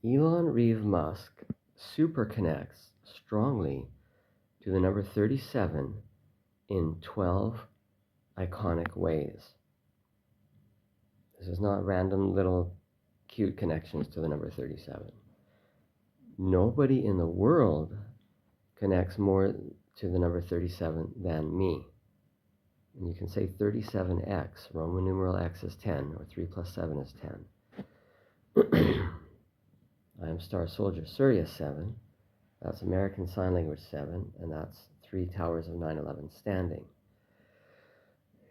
Elon Reeve Musk superconnects strongly to the number 37 in 12 iconic ways. This is not random little cute connections to the number 37. Nobody in the world connects more to the number 37 than me. And you can say 37x, Roman numeral x is 10, or 3 plus 7 is 10. I am Star Soldier Sirius 7, that's American Sign Language 7, and that's 3 Towers of 9/11 standing.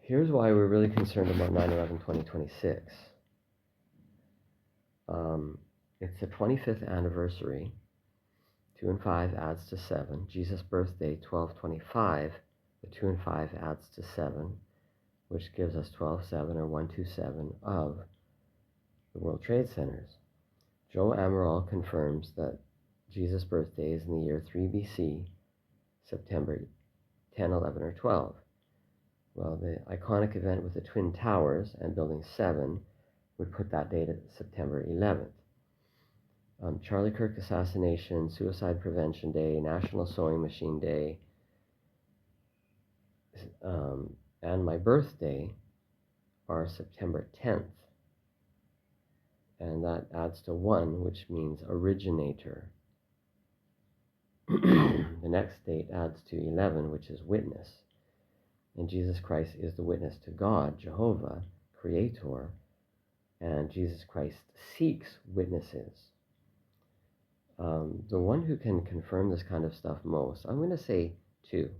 Here's why we're really concerned about 9/11/2026. It's the 25th anniversary. 2 and 5 adds to 7. Jesus' birthday, 12/25. The 2 and 5 adds to 7, which gives us 12/7 or 127 of the World Trade Centers. Joe Amaral confirms that Jesus' birthday is in the year 3 BC, September 10, 11, or 12. Well, the iconic event with the Twin Towers and Building 7 would put that date at September 11th. Charlie Kirk assassination, Suicide Prevention Day, National Sewing Machine Day, and my birthday are September 10th. And that adds to 1, which means originator. The next date adds to 11, which is witness. And Jesus Christ is the witness to God, Jehovah, Creator, and Jesus Christ seeks witnesses. The one who can confirm this kind of stuff most, I'm going to say 2.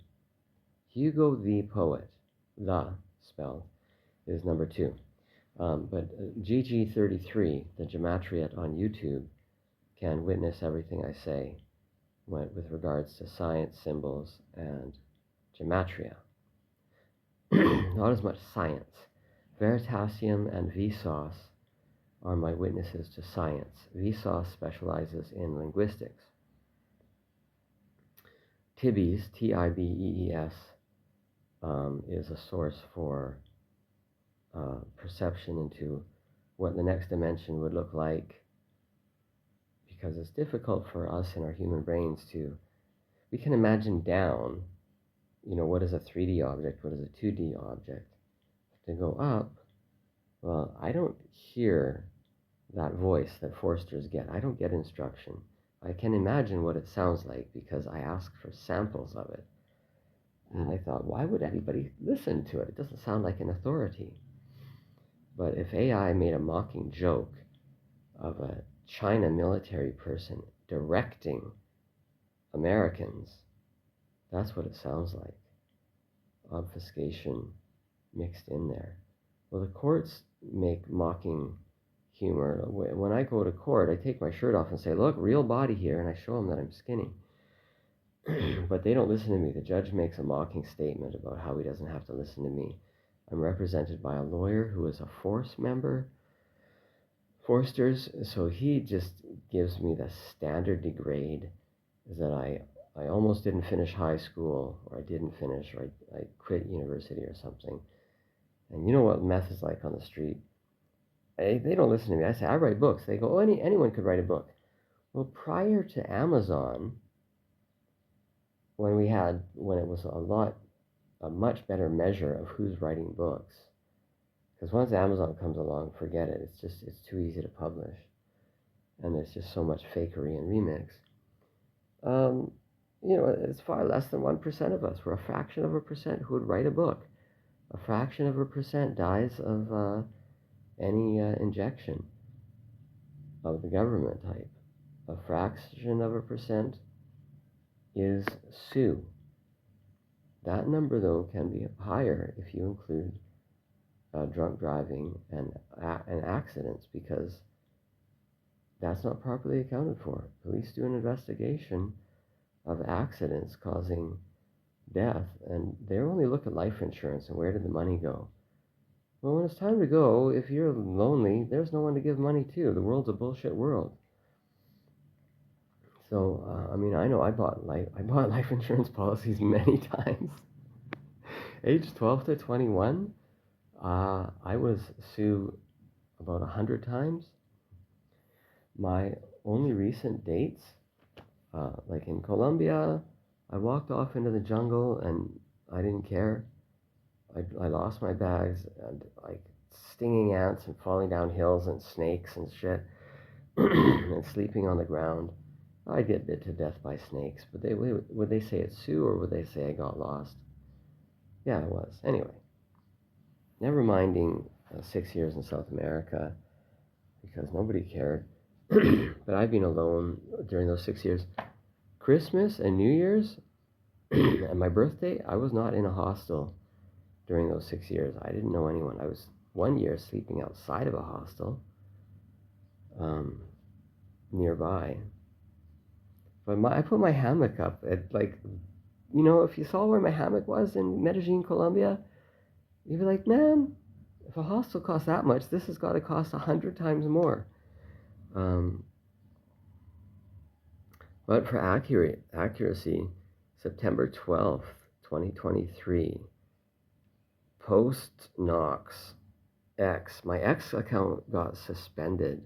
Hugo the poet, the spelled, is number 2. But GG33, the Gematriot on YouTube, can witness everything I say with regards to science, symbols, and gematria. Not as much science. Veritasium and Vsauce are my witnesses to science. Vsauce specializes in linguistics. Tibes, T-I-B-E-E-S, is a source for perception into what the next dimension would look like, because it's difficult for us in our human brains we can imagine down, what is a 3D object, what is a 2D object. To go up, well, I don't hear that voice that Forsters get. I don't get instruction. I can imagine what it sounds like because I ask for samples of it. And I thought, why would anybody listen to it? It doesn't sound like an authority. But if AI made a mocking joke of a China military person directing Americans, that's what it sounds like. Obfuscation mixed in there. Well, the courts make mocking humor. When I go to court, I take my shirt off and say, look, real body here, and I show them that I'm skinny. But they don't listen to me. The judge makes a mocking statement about how he doesn't have to listen to me. I'm represented by a lawyer who is a force member, Forsters, so he just gives me the standard degrade that I almost didn't finish high school, or I didn't finish, or I quit university or something. And you know what meth is like on the street? They don't listen to me. I say, I write books. They go, oh, anyone could write a book. Well, prior to Amazon, when it was a much better measure of who's writing books, because once Amazon comes along, forget it. It's too easy to publish. And there's just so much fakery and remix. It's far less than 1% of us. We're a fraction of a percent who would write a book. A fraction of a percent dies of any injection of the government type. A fraction of a percent is Sue. That number, though, can be higher if you include drunk driving and accidents, because that's not properly accounted for. Police do an investigation of accidents causing death, and they only look at life insurance and where did the money go. Well, when it's time to go, if you're lonely, there's no one to give money to. The world's a bullshit world. So, I know I bought life insurance policies many times. Age 12 to 21, I was sued about 100 times. My only recent dates, like in Colombia, I walked off into the jungle and I didn't care. I lost my bags and like stinging ants and falling down hills and snakes and shit and sleeping on the ground. I'd get bit to death by snakes, but would they say it's Sue or would they say I got lost? Yeah, it was. Anyway, never minding 6 years in South America because nobody cared. But I've been alone during those 6 years. Christmas and New Year's and my birthday, I was not in a hostel during those 6 years. I didn't know anyone. I was 1 year sleeping outside of a hostel um, nearby. But I put my hammock up at like, if you saw where my hammock was in Medellin, Colombia, you'd be like, man, if a hostel costs that much, this has got to cost 100 times more. Um, but for accuracy, September 12th, 2023, post Knox X, my X account got suspended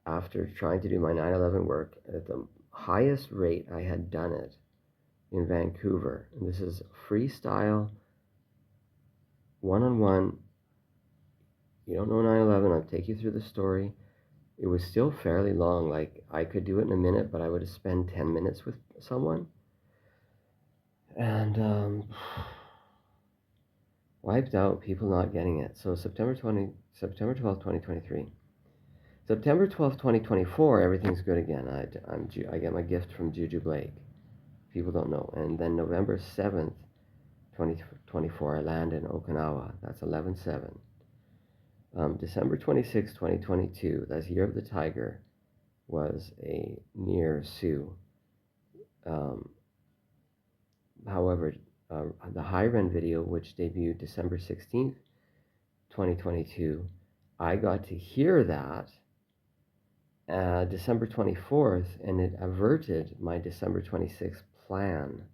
after trying to do my 9/11 work at the highest rate I had done it in Vancouver. And this is freestyle, one-on-one. You don't know 9/11, I'll take you through the story. It was still fairly long. Like, I could do it in a minute, but I would have spent 10 minutes with someone. And wiped out, people not getting it. So September 12th, 2023. September 12th, 2024, everything's good again. I get my gift from Juju Blake. People don't know. And then November 7th, 2024, I land in Okinawa. That's 11/7. December 26th, 2022, that's Year of the Tiger, was a near Sioux. However, the High Ren video, which debuted December 16th, 2022, I got to hear that December 24th, and it averted my December 26th plan.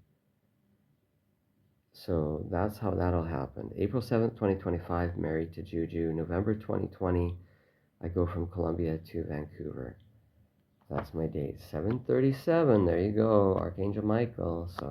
So that's how that all happened. April 7th, 2025, married to Juju. November 2020, I go from Colombia to Vancouver. That's my date. 7:37, there you go, Archangel Michael. So